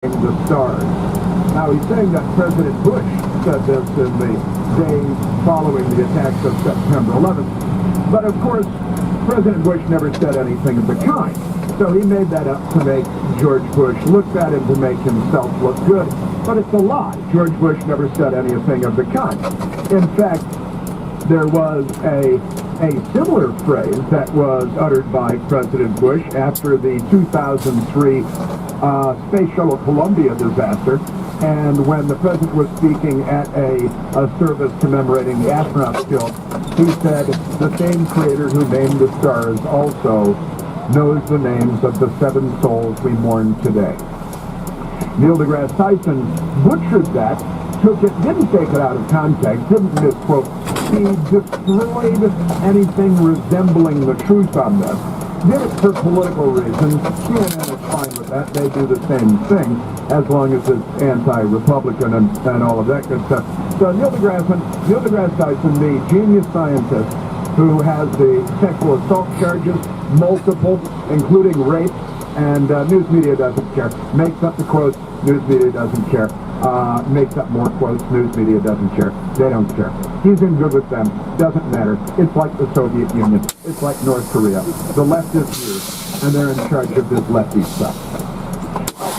the stars. Now, he's saying that President Bush said this in the days following the attacks of September 11th. But, of course, President Bush never said anything of the kind. So he made that up to make George Bush look bad and to make himself look good. But it's a lie. George Bush never said anything of the kind. In fact, there was a similar phrase that was uttered by President Bush after the 2003 Space Shuttle Columbia disaster, and when the president was speaking at a service commemorating the astronauts killed, he said, "The same creator who named the stars also knows the names of the 7 souls we mourn today." Neil deGrasse Tyson butchered that, didn't take it out of context, didn't misquote. He destroyed anything resembling the truth on this. Did it for political reasons. CNN is fine with that. They do the same thing as long as it's anti-Republican and all of that good stuff. So Neil deGrasse Tyson, the genius scientist who has the sexual assault charges, multiple, including rape, and news media doesn't care. Makes up the quotes, news media doesn't care. Makes up more quotes, news media doesn't care. They don't care. He's in good with them. Doesn't matter. It's like the Soviet Union. It's like North Korea. The left is here, and they're in charge of this lefty stuff.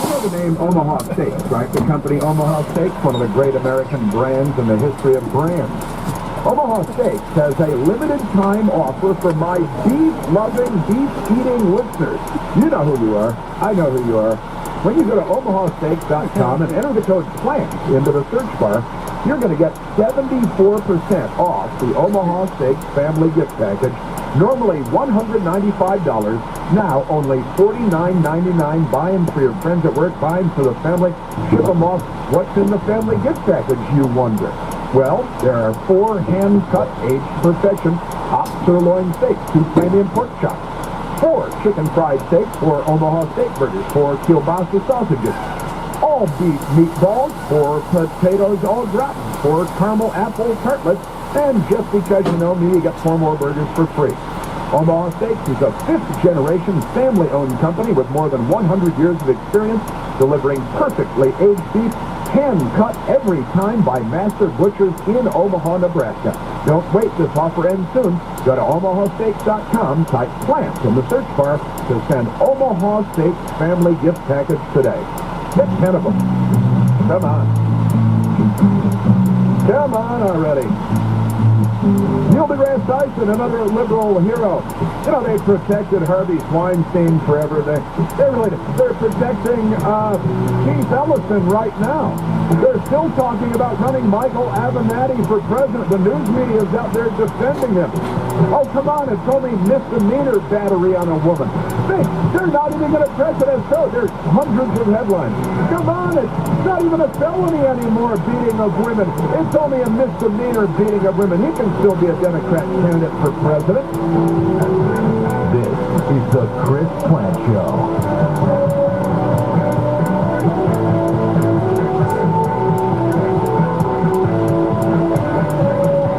You know the name Omaha Steaks, right? The company Omaha Steaks, one of the great American brands in the history of brands. Omaha Steaks has a limited time offer for my beef-loving, beef-eating listeners. You know who you are. I know who you are. When you go to omahasteaks.com and enter the code PLANT into the search bar, you're going to get 74% off the Omaha Steaks family gift package. Normally $195, now only $49.99. Buy them for your friends at work, buy them for the family, ship them off. What's in the family gift package, you wonder? Well, there are 4 hand-cut, aged perfection, top sirloin steaks, 2 premium pork chops, 4 chicken fried steaks, 4 Omaha steak burgers, 4 kielbasa sausages, all beef meatballs, 4 potatoes au gratin, 4 caramel apple tartlets, and just because you know me, you get 4 more burgers for free. Omaha Steaks is a 5th-generation family-owned company with more than 100 years of experience delivering perfectly aged beef, hand-cut every time by master butchers in Omaha, Nebraska. Don't wait, this offer ends soon. Go to omahasteaks.com, type PLANT in the search bar to send Omaha Steaks family gift package today. Get 10 of them. Come on. Come on already. Neil deGrasse Tyson, another liberal hero. You know, they protected Harvey Weinstein forever. They're protecting Keith Ellison right now. They're still talking about running Michael Avenatti for president. The news media is out there defending him. Oh, come on, it's only misdemeanor battery on a woman. They're not even going to press it as so. There's hundreds of headlines. Come on, it's not even a felony anymore, beating of women. It's only a misdemeanor beating of women. He can still be a Democrat candidate for president. This is the Chris Plant Show.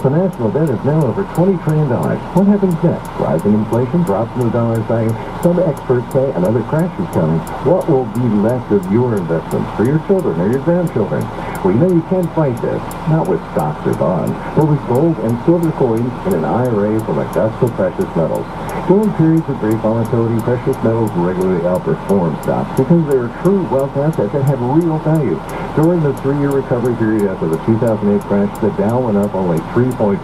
The national debt is now over $20 trillion. What happens next? Rising inflation, drops in the dollar's value. Some experts say another crash is coming. What will be left of your investments for your children or your grandchildren? Well, you know you can't fight this, not with stocks or bonds, but with gold and silver coins in an IRA from Augusta Precious Metals. During periods of great volatility, precious metals regularly outperform stocks because they are true wealth assets that have real value. During the 3-year recovery period after the 2008 crash, the Dow went up only 3.5%,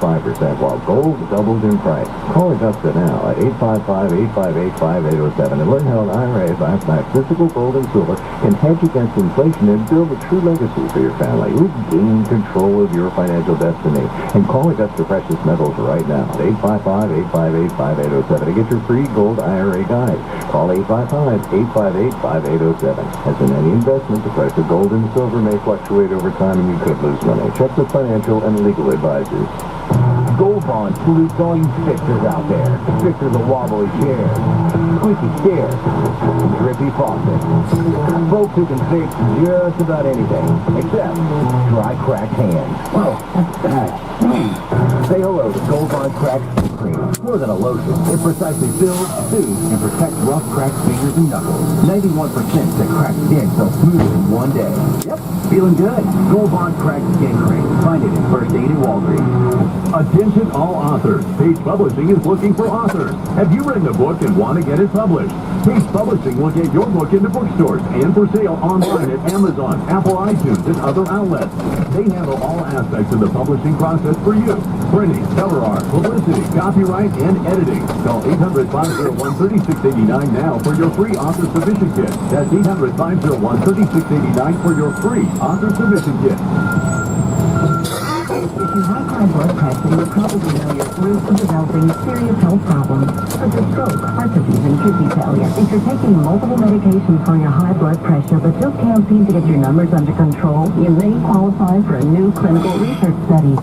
while gold doubled in price. Call Augusta now at 855-858-5807 and learn how an IRA backs by physical gold and silver can hedge against inflation and build a true legacy for your family. Regain control of your financial destiny. And call Augusta Precious Metals right now at 855-858-5807 to get your free gold IRA guide. Call 855-858-5807. As in any investment, the price of gold and silver may fluctuate over time and you could lose money. Check with financial and legal advisors. Gold bonds salutes all you fixers out there. Fixers of wobbly chairs. squeaky stairs, drippy faucets. Folks who can fix just about anything, except dry, cracked hands. Oh, that's bad. Say hello to Gold Bond Cracked Skin Cream. More than a lotion, it precisely fills, soothes, and protects rough, cracked fingers and knuckles. 91% that cracked skin felt smoother in one day. Yep, feeling good. Gold Bond Cracked Skin Cream. Find it in First Aid and Walgreens. Attention all authors. Page Publishing is looking for authors. Have you written a book and want to get it published? Page Publishing will get your book into bookstores and for sale online at Amazon, Apple iTunes, and other outlets. They handle all aspects of the publishing process for you. Printing, cover art, publicity, copyright, and editing. Call 800-501-3689 now for your free author submission kit. That's 800-501-3689 for your free author submission kit. If you have high blood pressure, you probably know you're through to developing serious health problems, such as stroke, heart disease, and kidney failure. If you're taking multiple medications for your high blood pressure but just can't seem to get your numbers under control, you may qualify for a new clinical research study.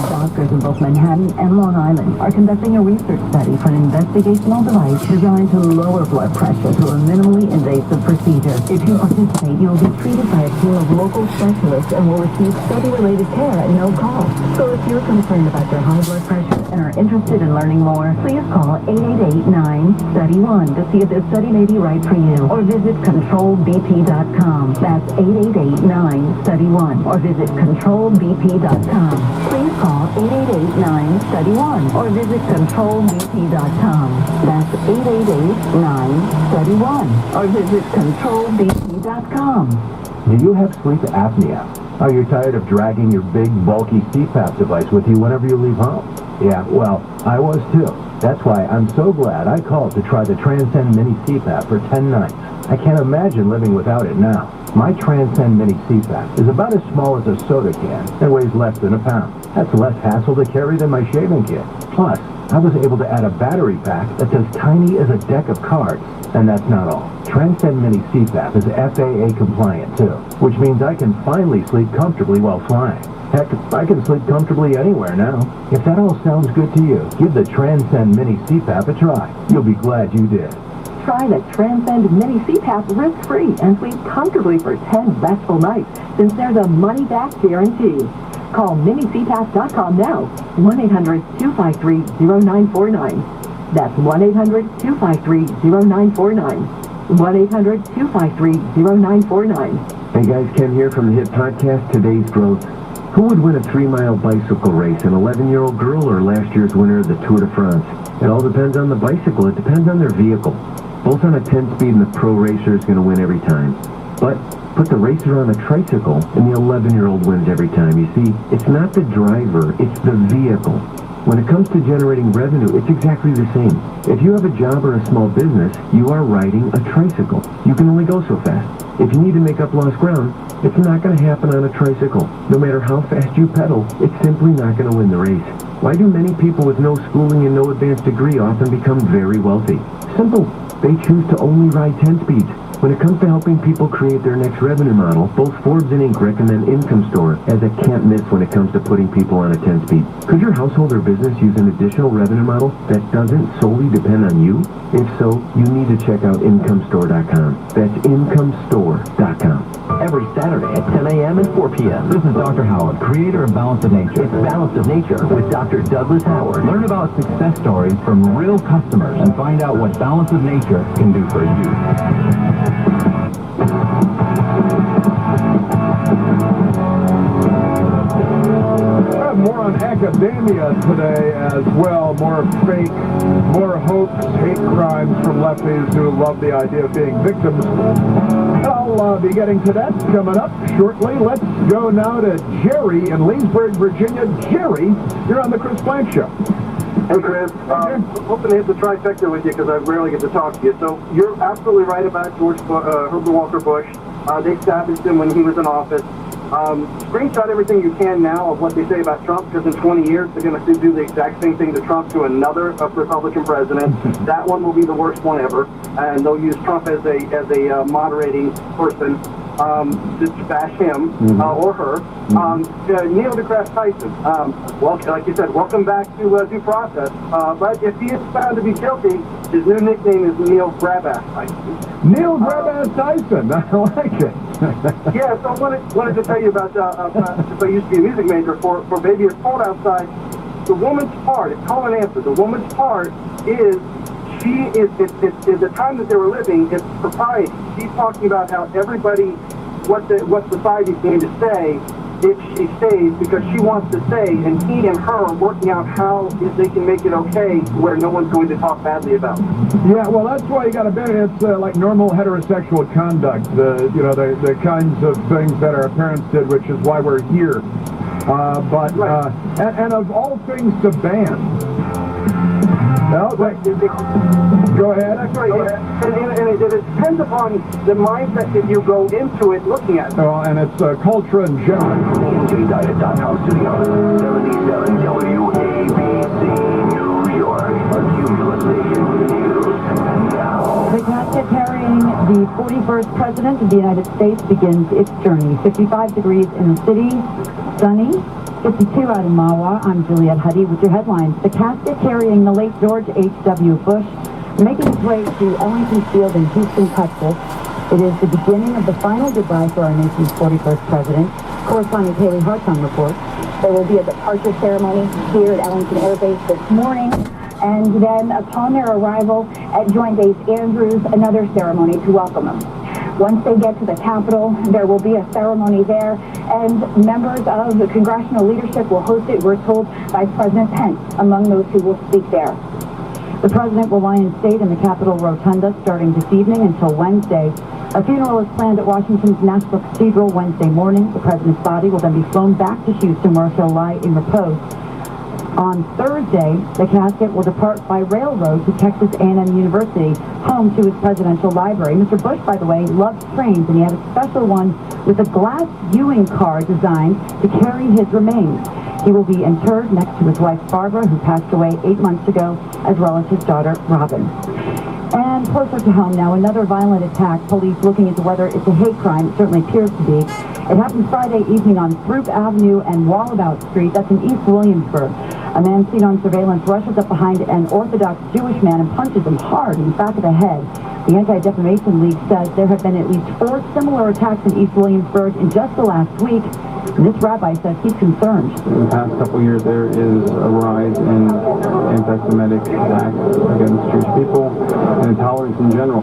Doctors in both Manhattan and Long Island are conducting a research study for an investigational device designed to lower blood pressure through a minimally invasive procedure. If you participate, you will be treated by a team of local specialists and will receive study-related care at no cost. So if you're concerned about your high blood pressure and are interested in learning more, please call 888-9-STUDY-1 to see if this study may be right for you, or visit controlbp.com. That's 888-9-STUDY-1, or visit controlbp.com. Please call 888-9-STUDY-1 or visit controlbp.com. That's 888-9-STUDY-1 or visit controlbp.com. Do you have sleep apnea? Are you tired of dragging your big, bulky CPAP device with you whenever you leave home? Yeah, well, I was too. That's why I'm so glad I called to try the Transcend Mini CPAP for 10 nights. I can't imagine living without it now. My Transcend Mini CPAP is about as small as a soda can and weighs less than a pound. That's less hassle to carry than my shaving kit. Plus, I was able to add a battery pack that's as tiny as a deck of cards. And that's not all. Transcend Mini CPAP is FAA compliant too, which means I can finally sleep comfortably while flying. Heck, I can sleep comfortably anywhere now. If that all sounds good to you, give the Transcend Mini CPAP a try. You'll be glad you did. Try the Transcend Mini CPAP risk-free and sleep comfortably for 10 restful nights, since there's a money-back guarantee. Call minicpap.com now, 1-800-253-0949. That's 1-800-253-0949. 1-800-253-0949. Hey guys, Ken here from the hit podcast, Today's Growth. Who would win a 3-mile bicycle race, an 11-year-old girl or last year's winner of the Tour de France? It all depends on the bicycle. It depends on their vehicle. Both on a 10-speed and the pro racer is going to win every time. But put the racer on a tricycle and the 11-year-old wins every time. You see, it's not the driver, it's the vehicle. When it comes to generating revenue, it's exactly the same. If you have a job or a small business, you are riding a tricycle. You can only go so fast. If you need to make up lost ground, it's not going to happen on a tricycle. No matter how fast you pedal, it's simply not going to win the race. Why do many people with no schooling and no advanced degree often become very wealthy? Simple. They choose to only ride 10 speeds. When it comes to helping people create their next revenue model, both Forbes and Inc. recommend Income Store as a can't miss when it comes to putting people on a 10-speed. Could your household or business use an additional revenue model that doesn't solely depend on you? If so, you need to check out IncomeStore.com. That's IncomeStore.com. Every Saturday at 10 a.m. and 4 p.m. This is Dr. Howard, creator of Balance of Nature. It's Balance of Nature with Dr. Douglas Howard. Learn about success stories from real customers and find out what Balance of Nature can do for you. More on academia today as well. More fake, more hoax, hate crimes from lefties who love the idea of being victims. I'll be getting to that coming up shortly. Let's go now to Jerry in Leesburg, Virginia. Jerry, you're on the Chris Plank Show. Hey, Chris. Hoping to hit the trifecta with you because I rarely get to talk to you. So you're absolutely right about Herbert Walker Bush. They established him when he was in office. Screenshot everything you can now of what they say about Trump, because in 20 years they're going to do the exact same thing to Trump to another Republican president. That one will be the worst one ever, and they'll use Trump as a moderating person. to bash him or her. Neil deGrasse Tyson. Well, like you said, welcome back to due process. But if he is found to be guilty, his new nickname is Neil Grabass Tyson. Neil Grabass Tyson. I like it. Yeah, so I wanted to tell you about, since I used to be a music major, for Baby It's Cold Outside, the woman's part, it's call and answer, the woman's part is, it's the time that they were living, it's propriety. She's talking about how everybody, what society's going to say if she stays, because she wants to stay, and he and her are working out how they can make it okay where no one's going to talk badly about it. Yeah, well, that's why you got to bet it's like normal heterosexual conduct, the kinds of things that our parents did, which is why we're here. And of all things to ban. No, go ahead. That's right. And it depends upon the mindset that you go into it looking at. Oh, and it's culture in general. NJDiet.com studios, 77 WABC, New York, a Cumulus Station News. Now. The casket carrying the 41st President of the United States begins its journey. 55 degrees in the city, sunny. 52 out in Mahwah. I'm Juliette Huddy with your headlines. The casket carrying the late George H.W. Bush making its way to Ellington Field in Houston, Texas. It is the beginning of the final goodbye for our nation's 41st president. Correspondent Haley Hartong reports. There will be a departure ceremony here at Ellington Air Base this morning. And then upon their arrival at Joint Base Andrews, another ceremony to welcome them. Once they get to the Capitol, there will be a ceremony there, and members of the congressional leadership will host it, we're told, Vice President Pence among those who will speak there. The president will lie in state in the Capitol Rotunda starting this evening until Wednesday. A funeral is planned at Washington's National Cathedral Wednesday morning. The president's body will then be flown back to Houston, where he'll lie in repose. On Thursday, the casket will depart by railroad to Texas A&M University, home to his presidential library. Mr. Bush, by the way, loves trains, and he had a special one with a glass viewing car designed to carry his remains. He will be interred next to his wife, Barbara, who passed away 8 months ago, as well as his daughter, Robin. And closer to home now, another violent attack. Police looking into whether it's a hate crime. It certainly appears to be. It happened Friday evening on Throop Avenue and Wallabout Street. That's in East Williamsburg. A man seen on surveillance rushes up behind an Orthodox Jewish man and punches him hard in the back of the head. The Anti-Defamation League says there have been at least 4 similar attacks in East Williamsburg in just the last week. And this rabbi says he's concerned. In the past couple of years, there is a rise in anti-Semitic acts against Jewish people and intolerance in general.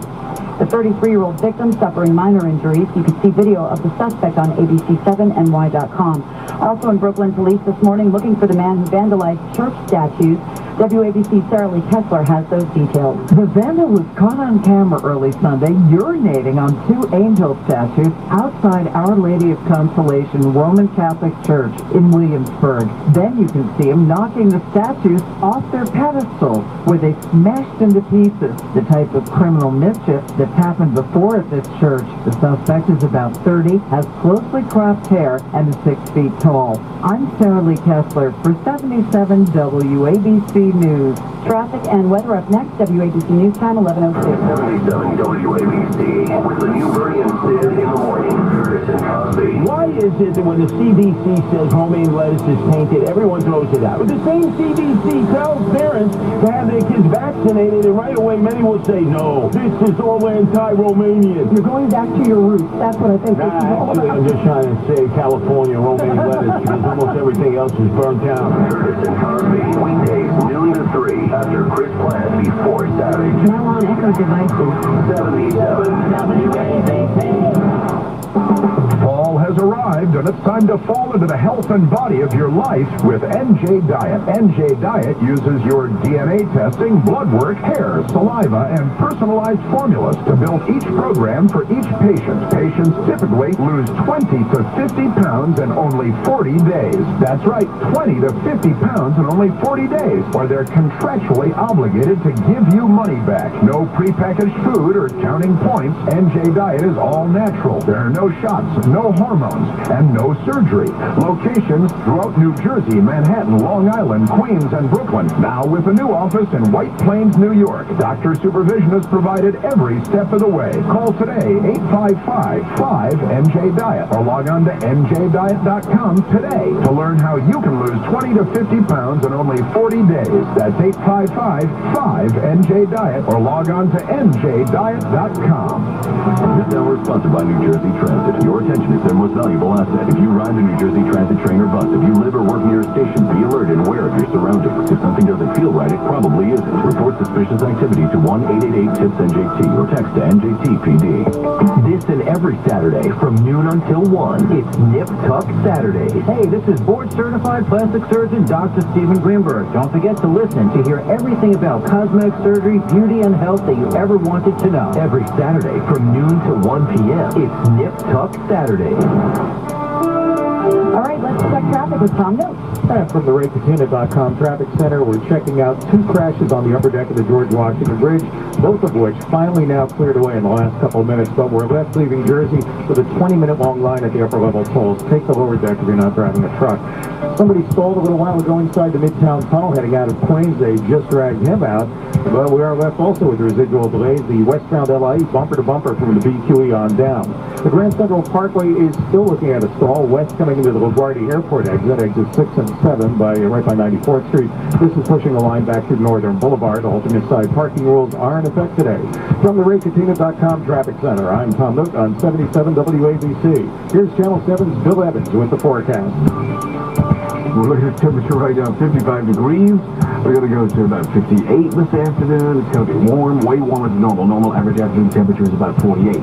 The 33-year-old victim suffering minor injuries. You can see video of the suspect on ABC7NY.com. Also in Brooklyn, police this morning looking for the man who vandalized church statues. WABC's Sarah Lee Kessler has those details. The vandal was caught on camera early Sunday urinating on 2 angel statues outside Our Lady of Consolation Roman Catholic Church in Williamsburg. Then you can see him knocking the statues off their pedestal where they smashed into pieces. The type of criminal mischief that's happened before at this church. The suspect is about 30, has closely cropped hair, and is 6 feet tall. I'm Sarah Lee Kessler for 77 WABC News. Traffic and weather up next. WABC News Time, 11:06. 77 WABC with the new Bernie and Sid in the morning. Curtis and Cosby. Why is it that when the CDC says homemade lettuce is tainted, everyone throws it out? But the same CDC tells parents to have their kids vaccinated, and right away many will say, no, this is all anti-Romanian. You're going back to your roots. That's what I think this is all Actually, about. I'm just trying to say California romaine lettuce because almost everything else is burnt down. Curtis and Cosby. Weekdays, noon to 3 after Chris Plant before Savage. Now on Echo devices. 77 WABC. Fall has arrived, and it's time to fall into the health and body of your life with NJ Diet. NJ Diet uses your DNA testing, blood work, hair, saliva, and personalized formulas to build each program for each patient. Patients typically lose 20 to 50 pounds in only 40 days. That's right, 20 to 50 pounds in only 40 days, or they're contractually obligated to give you money back. No prepackaged food or counting points. NJ Diet is all natural. There are no shots, no hormones, and no surgery. Locations throughout New Jersey, Manhattan, Long Island, Queens, and Brooklyn. Now with a new office in White Plains, New York. Doctor supervision is provided every step of the way. Call today, 855-5-MJ-DIET, or log on to mjdiet.com today to learn how you can lose 20 to 50 pounds in only 40 days. That's 855-5-MJ-DIET, or log on to mjdiet.com. This hour is sponsored by New Jersey Transit. Your attention is their most valuable asset. If you ride the New Jersey Transit train or bus, if you live or work near a station, be alert and aware of your surroundings. If something doesn't feel right, it probably isn't. Report suspicious activity to 1-888-TIPS-NJT or text to NJTPD. This and every Saturday from noon until 1, it's Nip Tuck Saturdays. Hey, this is board-certified plastic surgeon Dr. Stephen Greenberg. Don't forget to listen to hear everything about cosmetic surgery, beauty, and health that you ever wanted to know. Every Saturday from noon to 1 p.m., it's Nip Tuck Saturdays. All right, let's check traffic with Tom Note. And from the RayCatina.com Traffic Center, we're checking out 2 crashes on the upper deck of the George Washington Bridge, both of which finally now cleared away in the last couple of minutes, but we're left leaving Jersey with a 20-minute long line at the upper level tolls. Take the lower deck if you're not driving a truck. Somebody stalled a little while ago inside the Midtown Tunnel heading out of Queens. They just dragged him out. But we are left also with residual delays. The westbound LIE bumper to bumper from the BQE on down. The Grand Central Parkway is still looking at a stall west coming into the LaGuardia Airport exit 6 and 7 right by 94th Street. This is pushing the line back through Northern Boulevard. Alternate side parking rules are in effect today. From the RayCatina.com Traffic Center, I'm Tom Nook on 77 WABC. Here's Channel 7's Bill Evans with the forecast. We're looking at temperature right now, 55 degrees. We're going to go to about 58 this afternoon. It's going to be warm, way warmer than normal. Normal average afternoon temperature is about 48.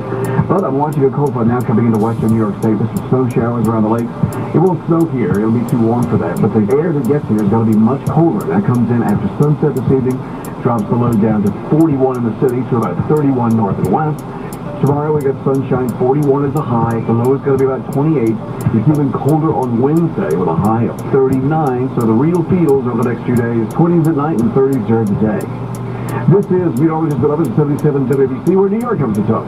But I'm watching a cold front now coming into western New York State. There's some snow showers around the lakes. It won't snow here. It'll be too warm for that. But the air that gets here is going to be much colder. That comes in after sunset this evening. Drops the low down to 41 in the city to about 31 north and west. Tomorrow we got sunshine, 41 is the high. The low is going to be about 28. It's even colder on Wednesday with a high of 39. So the real feels over the next few days, 20s at night and 30s during the day. This is meteorologist Bill Evans, 77 WABC, where New York comes to talk.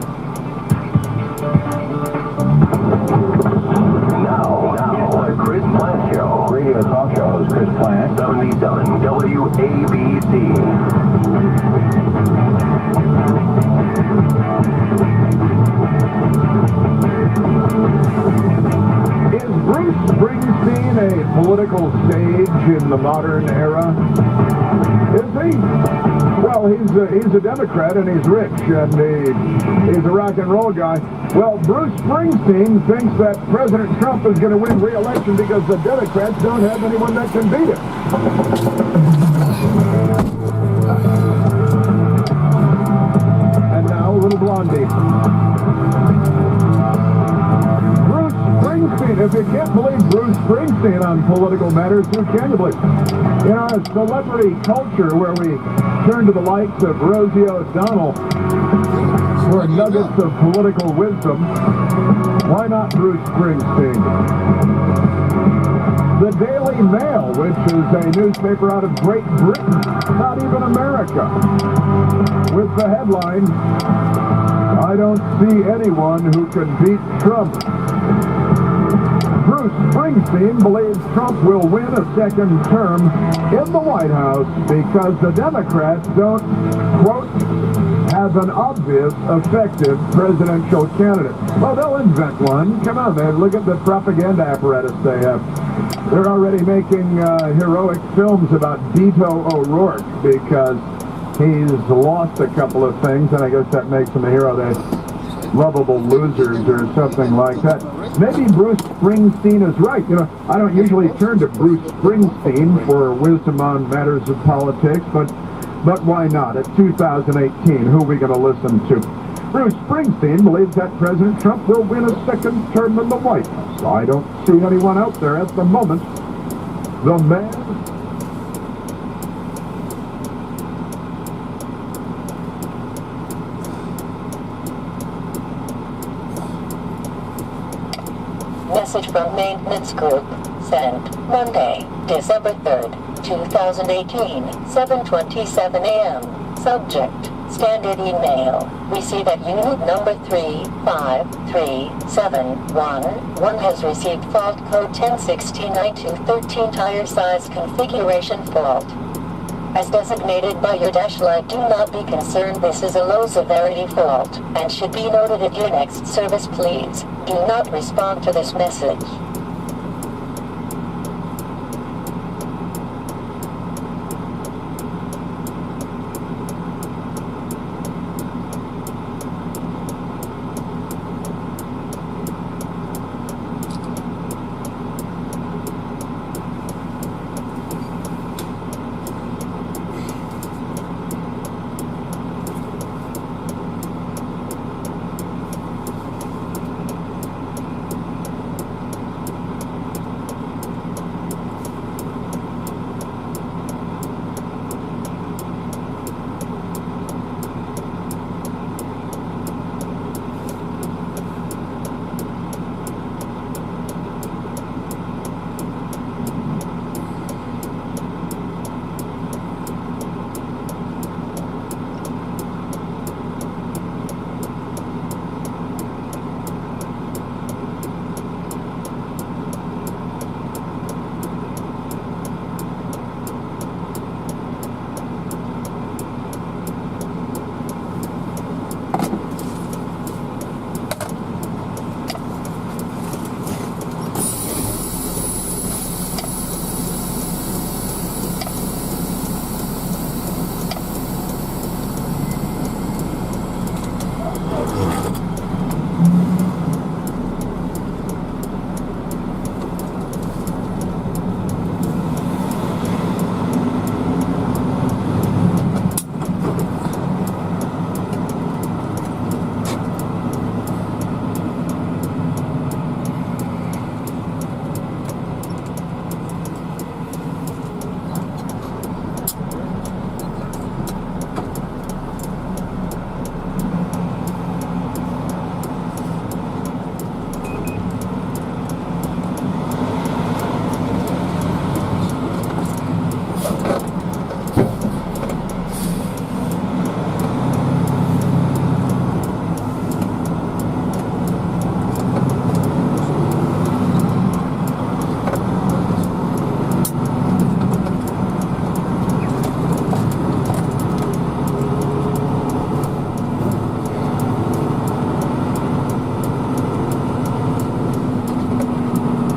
Now, the Chris Plant Show. Radio talk show host Chris Plant, 77 WABC. Is Bruce Springsteen a political sage in the modern era? Is he? Well, he's a Democrat and he's rich and he's a rock and roll guy. Well, Bruce Springsteen thinks that President Trump is going to win re-election because the Democrats don't have anyone that can beat him. And now, Little Blondie. If you can't believe Bruce Springsteen on political matters, who can you believe? In our celebrity culture where we turn to the likes of Rosie O'Donnell for nuggets of political wisdom, why not Bruce Springsteen? The Daily Mail, which is a newspaper out of Great Britain, not even America, with the headline, "I don't see anyone who can beat Trump." Bruce Springsteen believes Trump will win a second term in the White House because the Democrats don't, quote, have an obvious, effective presidential candidate. Well, they'll invent one. Come on, man. Look at the propaganda apparatus they have. They're already making heroic films about Beto O'Rourke because he's lost a couple of things, and I guess that makes him a hero. They're lovable losers or something like that. Maybe Bruce Springsteen is right. You know, I don't usually turn to Bruce Springsteen for wisdom on matters of politics, but why not? At 2018, who are we going to listen to? Bruce Springsteen believes that President Trump will win a second term in the White House. I don't see anyone out there at the moment. The man... Message from Maintenance Group. Sent. Monday, December 3rd, 2018, 7:27 a.m. Subject. Standard email. We see that unit number 353711 has received fault code 1016I213 tire size configuration fault. As designated by your dash line, do not be concerned. This is a low severity fault and should be noted at your next service. Please do not respond to this message.